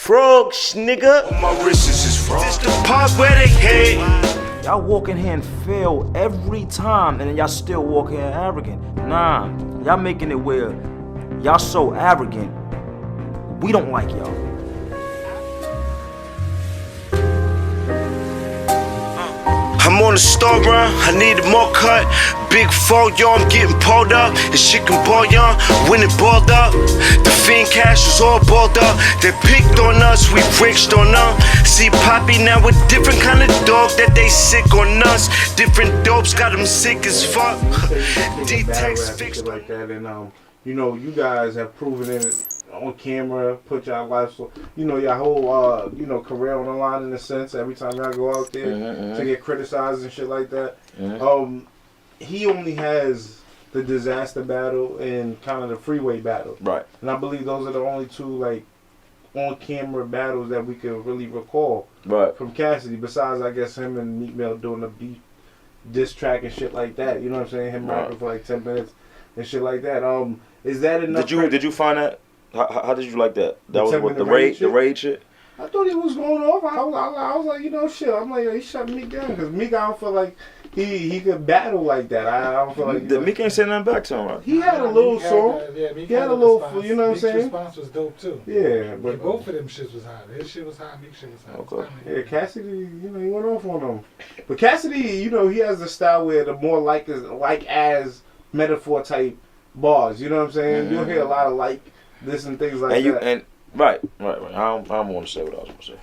Frogs, nigga. My wrists is frogs. This the part where they hate. Y'all walk in here and fail every time, and then y'all still walk in here arrogant. Nah, y'all making it where y'all so arrogant. We don't like y'all. I'm on the store run, I need more cut. Big fall, yo, I'm getting pulled up. And shit can ball, young, when it balled up. The fiend cash was all balled up. They picked on us, we riched on them. See Poppy now a different kind of dog that they sick on us. Different dopes got them sick as fuck. D-Tex fixed like that, and you know, you guys have proven it on camera, put y'all life, so you know, your whole you know, career on the line in a sense. Every time y'all go out there to get criticized and shit like that. He only has the disaster battle and kind of the freeway battle, Right. and I believe those are the only two like on camera battles that we can really recall from Cassidy. Besides, I guess him and Meek Mill doing the beat diss track and shit like that. You know what I'm saying? Him rapping for like 10 minutes and shit like that. Is that enough? Did you find that? How did you like that? That was what the raid shit. I thought he was going off. I was like, you know, shit. I'm like, he shut Meek down because Meek, I don't feel like he could battle like that. I don't feel like Meek ain't saying nothing back to him. Right? He had a little song. He had a little, you know what I'm saying? Meek's response was dope too. Yeah, but both of them shits was hot. His shit was hot. Meek's shit was hot. Okay. Yeah, Cassidy, you know, he went off on him. But Cassidy, you know, he has the style where the more like as metaphor type bars. You know what I'm saying? You'll hear a lot of like this and things like that. Right. I don't want to say what I was going to say.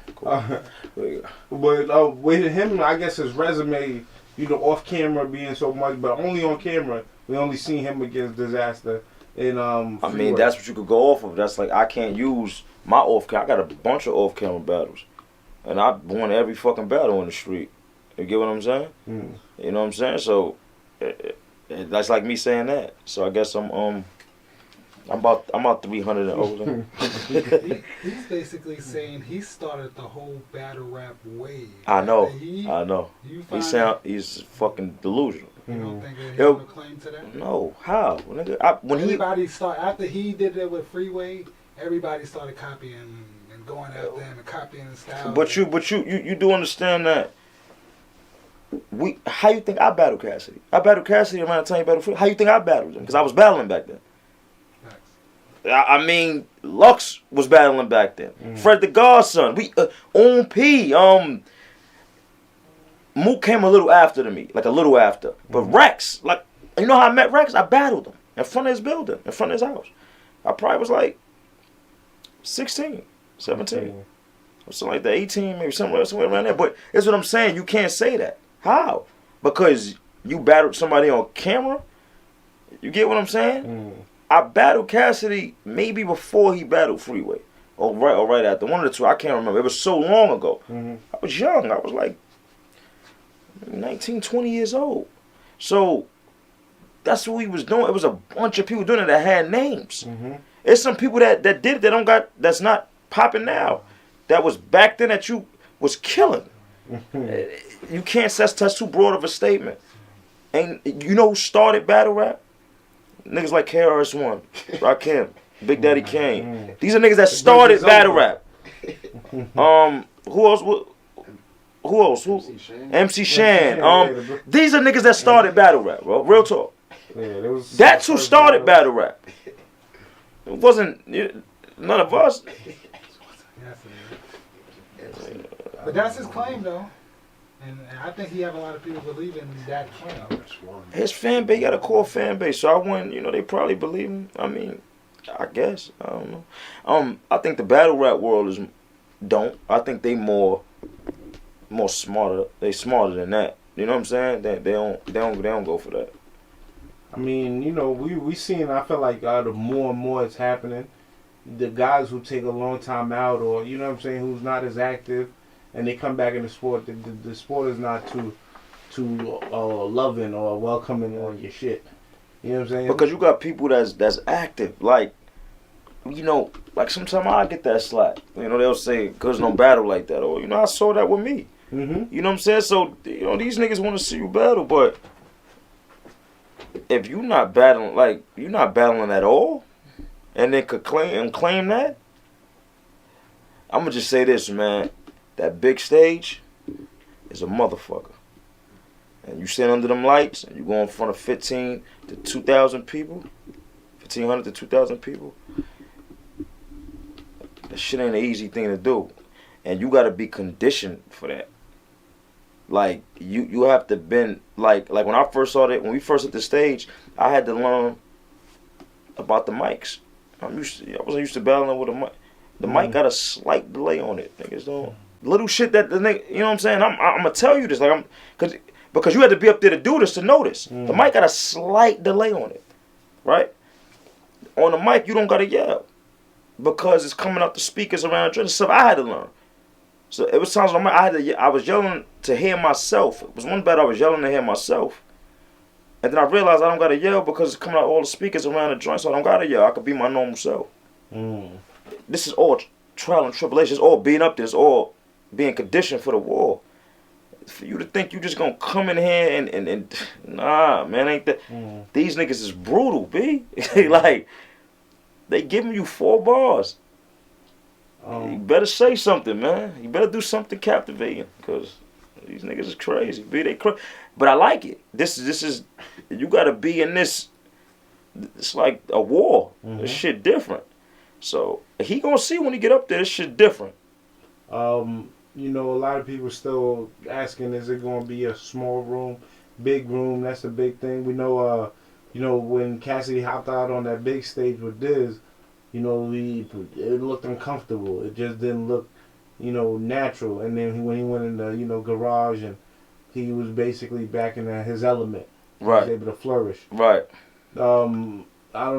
Cool. But with him, I guess his resume, you know, off camera being so much, but only on camera, we only seen him against Disaster. And I mean, that's what you could go off of. That's like, I can't use my off camera. I got a bunch of off camera battles, and I won every fucking battle on the street. You get what I'm saying? You know what I'm saying? So that's like me saying that. So I guess I'm about 300 and over. He's basically saying he started the whole battle rap wave. I know. He's fucking delusional. You don't think that he have a claim to that? No. How? After he did it with Freeway, everybody started copying and going out there and copying his style. But you do understand that. How you think I battled Cassidy? I battled Cassidy around the time you battled Freeway. How you think I battled him? Because I was battling back then. I mean, Lux was battling back then. Fred the Godson. We on P. Mook came a little after me, like a little after. But Rex, like, you know how I met Rex? I battled him in front of his building, in front of his house. I probably was like 16, 17, something like that, 18, maybe somewhere around there. But that's what I'm saying. You can't say that. How? Because you battled somebody on camera. You get what I'm saying? I battled Cassidy maybe before he battled Freeway, or right after, one of the two. I can't remember. It was so long ago. I was young. I was like 19, 20 years old. So that's what he was doing. It was a bunch of people doing it that had names. It's some people that did it that's not popping now. That was back then that you was killing. You can't say that's too broad of a statement. And you know who started battle rap? Niggas like KRS-One, Rakim, Big Daddy Kane. These are niggas that started battle rap. Who else? MC Shan. These are niggas that started battle rap, bro. Real talk. That's who started battle rap. It wasn't none of us. But that's his claim, though. And I think he have a lot of people believing that claim. His fan base, he got a core fan base, so I wouldn't, they probably believe him. I mean, I guess. I don't know. I think the battle rap world I think they more smarter. They smarter than that. You know what I'm saying? They don't go for that. I mean, we seen, I feel like the more and more it's happening, the guys who take a long time out, or, you know what I'm saying, who's not as active, and they come back in the sport, the sport is not too loving or welcoming on your shit. You know what I'm saying? Because you got people that's active. Like sometimes I get that slack. They'll say, because no battle like that. Or, I saw that with me. You know what I'm saying? So, these niggas want to see you battle, but if you're not battling, you're not battling at all, and then could claim that, I'm gonna just say this, man. That big stage is a motherfucker. And you stand under them lights and you go in front of 15 to 2,000 people, 1,500 to 2,000 people. That shit ain't an easy thing to do. And you gotta be conditioned for that. Like, you have to been, like when I first saw that, when we first hit the stage, I had to learn about the mics. I wasn't used to battling with a mic. The mic got a slight delay on it. Niggas don't. Little shit that the nigga, you know what I'm saying? I'm gonna tell you this, like because you had to be up there to do this to know this. The mic got a slight delay on it, right? On the mic, you don't gotta yell because it's coming out the speakers around the stuff I had to learn. So it was times when I was yelling to hear myself. It was one battle I was yelling to hear myself. And then I realized I don't gotta yell because it's coming out all the speakers around the joint, so I don't gotta yell. I could be my normal self. This is all trial and tribulation. It's all being up there. It's all being conditioned for the war. For you to think you just gonna come in here and nah, man, ain't that. These niggas is brutal, B. Like, they giving you 4 bars. You better say something, man. You better do something captivating, because these niggas is crazy. B, they crazy. But I like it. This is you gotta be in this. It's like a war. This shit different. So he gonna see when he get up there. This shit different. You know, a lot of people still asking, is it gonna be a small room, big room? That's a big thing. We know, you know, when Cassidy hopped out on that big stage with Diz, you know, it looked uncomfortable. It just didn't look, you know, natural. And then when he went in the, you know, garage, and he was basically back in his element. Right. He was able to flourish. Right. I don't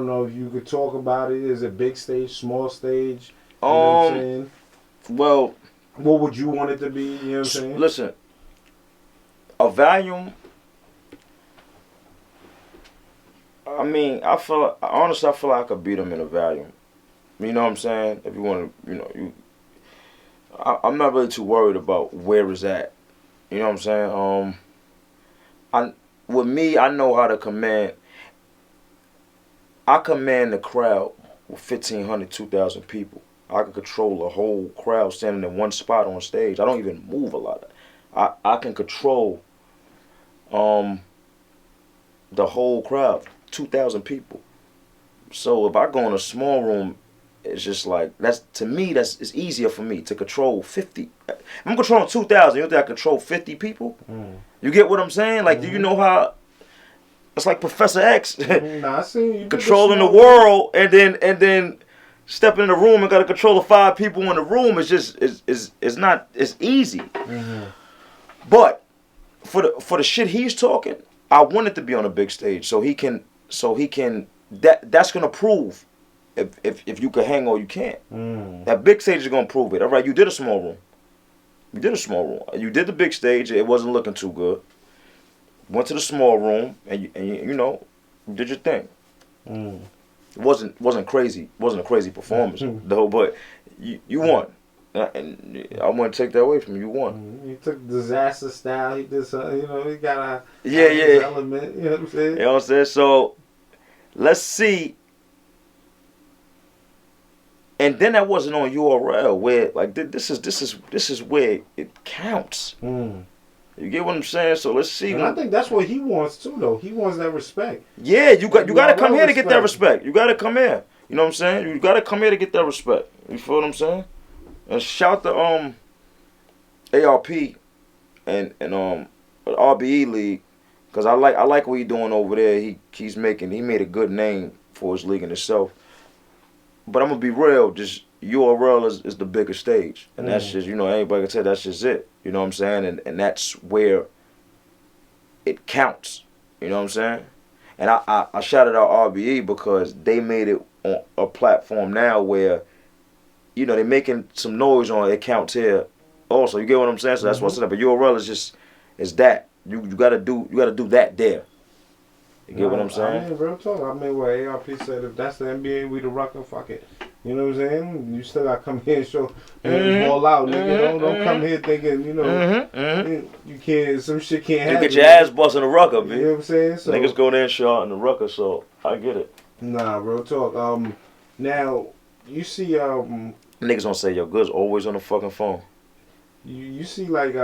know if you could talk about it. Is it big stage, small stage? You know what I'm saying? Well, what would you want it to be? You know what I'm saying? Listen, a volume. I mean, honestly, I feel like I could beat them in a volume. You know what I'm saying? If you want to, you know, I'm not really too worried about where it's at. You know what I'm saying? With me, I know how to command. I command the crowd with 1,500, 2,000 people. I can control a whole crowd standing in one spot on stage. I don't even move a lot. I can control the whole crowd, 2,000 people. So if I go in a small room, it's just like, it's easier for me to control 50. I'm controlling 2,000. You think I control 50 people? You get what I'm saying? Like, do you know how? It's like Professor X Nah, I see you controlling the world, and then stepping in the room and got to control the 5 people in the room. It's just it's easy. But for the shit he's talking, I want it to be on a big stage so he can that's gonna prove if you can hang or you can't. That big stage is gonna prove it. All right, you did a small room. You did the big stage. It wasn't looking too good. Went to the small room and you know, did your thing. It wasn't crazy. Wasn't a crazy performance though, but you won. And I want to take that away from you. You won. He took disaster style. He did some, you know, he got his element. You know what I'm saying? You know what I'm saying? So let's see. And then that wasn't on URL where like this is where it counts. You get what I'm saying? So let's see. And I think that's what he wants too, though. He wants that respect. Yeah, you got to come here to get that respect. You got to come here. You know what I'm saying? You got to come here to get that respect. You feel what I'm saying? And shout to ARP and RBE League, because I like what he's doing over there. He made a good name for his league in itself. But I'm gonna be real, just URL is the bigger stage, and that's just, you know, anybody can tell that's just it. You know what I'm saying? And that's where it counts. You know what I'm saying? And I shouted out RBE because they made it on a platform now where, you know, they're making some noise on it counts here also. You get what I'm saying? So that's what's up. But URL is that. You gotta do that there. You get what I'm saying? I mean, real talk. I mean, what ARP said, if that's the NBA, we the Rucker, fuck it. You know what I'm saying? You still gotta come here and show, ball out, nigga. Don't come here thinking, you know, you can't, some shit can't happen. You get your ass bust in the Rucker, man. You know what I'm saying? So, niggas go there and show out in the Rucker, so I get it. Nah, real talk. Now, you see, Niggas gonna say, yo, Goodz always on the fucking phone. You see, like,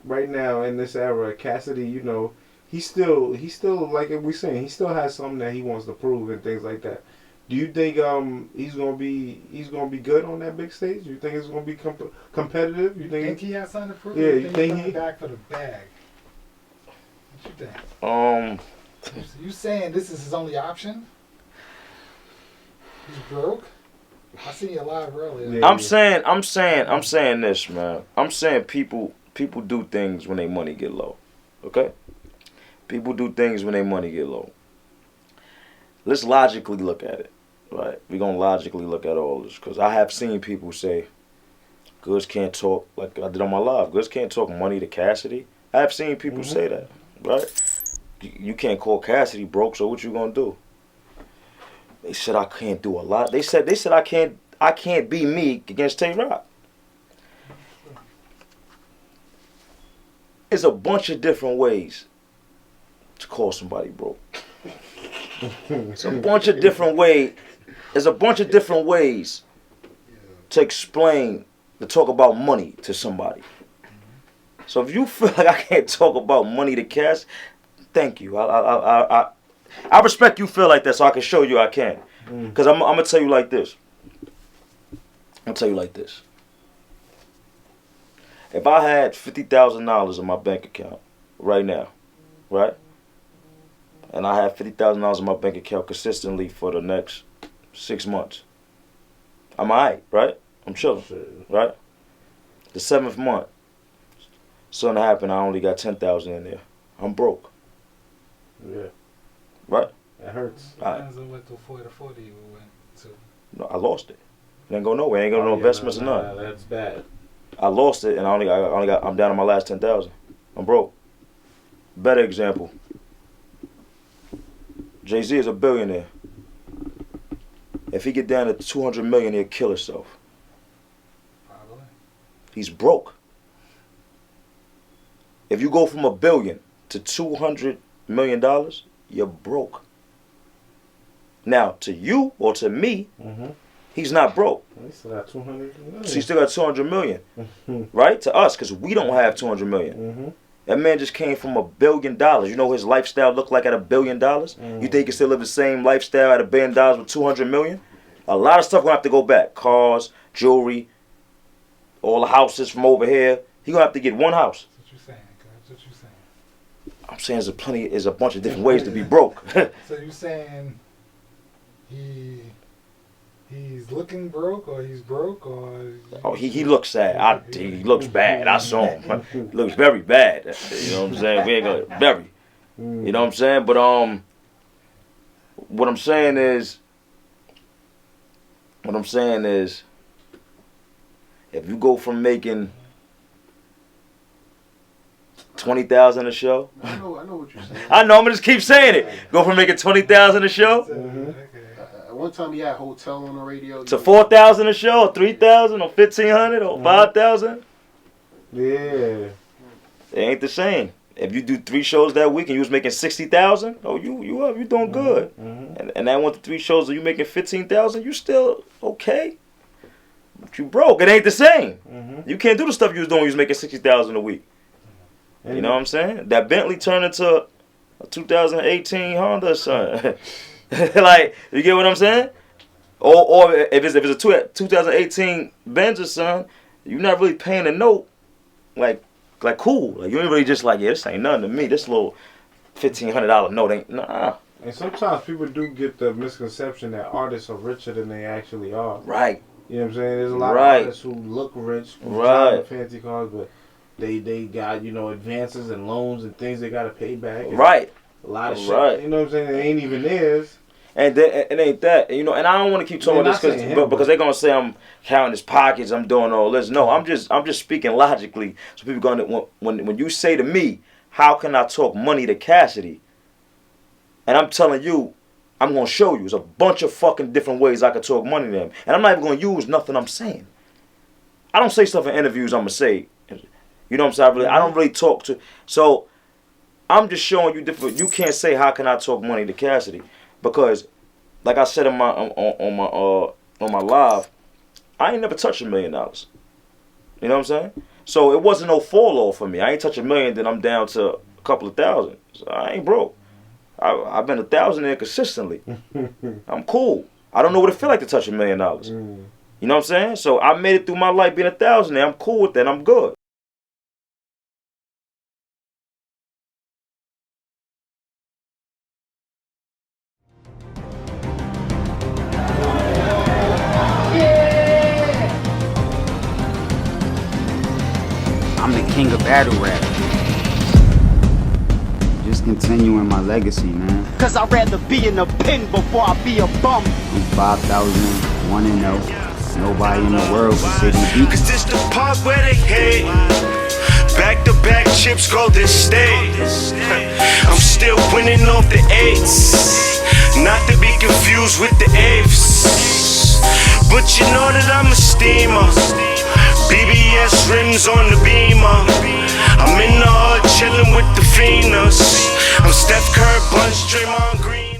right now in this era, Cassidy, you know, he's still like we saying, he still has something that he wants to prove and things like that. Do you think he's gonna be good on that big stage? You think it's gonna be competitive? You think he has something to prove? Yeah, you think he's back for the bag? What you think? You saying this is his only option? He's broke. I seen you live earlier. Yeah. I'm saying this, man. I'm saying people do things when their money get low. Okay? People do things when their money get low. Let's logically look at it. Right? We're gonna logically look at all this. Because I have seen people say, Goodz can't talk, like I did on my live, Goodz can't talk money to Cassidy. I have seen people say that. Right? You can't call Cassidy broke, so what you gonna do? They said I can't do a lot. They said I can't be me against Tay-Rock. There's a bunch of different ways to call somebody broke. It's a bunch of different ways. There's a bunch of different ways to explain, to talk about money to somebody. So if you feel like I can't talk about money to Cass, thank you. I respect you feel like that, so I can show you I can. Because I'm going to tell you like this. If I had $50,000 in my bank account right now, right? And I have $50,000 in my bank account consistently for the next 6 months, I'm alright, right? I'm chilling, right? The 7th month, something happened, I only got $10,000 in there. I'm broke. Yeah. Right? That hurts. Depends on what the 40 you went to. No, I lost it. It ain't go nowhere. Ain't got no investments or nothing. That's bad. I lost it, and I'm down to my last 10,000. I'm broke. Better example. Jay-Z is a billionaire. If he get down to 200 million, he'll kill himself. Probably. He's broke. If you go from $1 billion to $200 million, you're broke. Now, to you or to me, he's not broke. He still got 200 million. So he still got 200 million, right? To us, because we don't have 200 million. That man just came from $1 billion. You know what his lifestyle looked like at $1 billion? You think he can still live the same lifestyle at $1 billion with 200 million? A lot of stuff gonna have to go back. Cars, jewelry, all the houses from over here. He gonna have to get one house. That's what you're saying, Goodz. What you saying? I'm saying there's a bunch of different ways to be broke. So you saying he's looking broke, or he's broke, or Oh, he looks sad. He looks bad. I saw him. He looks very bad. You know what I'm saying? We ain't gonna very. You know what I'm saying? But what I'm saying is, if you go from making 20,000 a show. I know what you're saying. I know. I'm gonna just keep saying it. Go from making 20,000 a show One time you had hotel on the radio. to 4,000 a show, or 3,000, or 1,500, or 5,000. Yeah. It ain't the same. If you do 3 shows that week and you was making 60,000, oh, you doing good. And that 1 to 3 shows and you making 15,000, you still okay. But you broke. It ain't the same. You can't do the stuff you was doing when you was making 60,000 a week. You know what I'm saying? That Bentley turned into a 2018 Honda, son. Like, you get what I'm saying? Or if it's a 2018 Benz or something, you're not really paying a note like cool. Like, you ain't really just like, yeah, this ain't nothing to me. This little $1,500 note ain't, nah. And sometimes people do get the misconception that artists are richer than they actually are. Right. You know what I'm saying? There's a lot of artists who look rich, who drive fancy cars, but they got, advances and loans and things they got to pay back. Right. A lot of shit. You know what I'm saying? It ain't even theirs. And then, it ain't that, and I don't want to keep talking about this because they're gonna say I'm counting his pockets, I'm doing all this. No, I'm just speaking logically. So people gonna when you say to me, how can I talk money to Cassidy? And I'm telling you, I'm gonna show you. There's a bunch of fucking different ways I could talk money to him, and I'm not even gonna use nothing I'm saying. I don't say stuff in interviews. I'm gonna say, you know what I'm saying? I don't really talk to. So I'm just showing you different. You can't say how can I talk money to Cassidy. Because, like I said on my live, I ain't never touched $1 million. You know what I'm saying? So it wasn't no fall off for me. I ain't touch $1 million, then I'm down to a couple of thousand. So I ain't broke. I've been 1,000 there consistently. I'm cool. I don't know what it feel like to touch $1 million. You know what I'm saying? So I made it through my life being 1,000 there. I'm cool with that. I'm good. I'm the king of battle rap. Just continuing my legacy, man. Cause I'd rather be in a pen before I be a bum. I'm 5,000, 1-0. Nobody in the world can say me beat. Cause this the part where they hate. Back to back chips, Golden State. I'm still winning off the 8s. Not to be confused with the 8s. But you know that I'm a steamer. BBS rims on the Beamer. I'm in the hood chillin' with the Phoenix. I'm Steph Curry, Bunch, Draymond Green.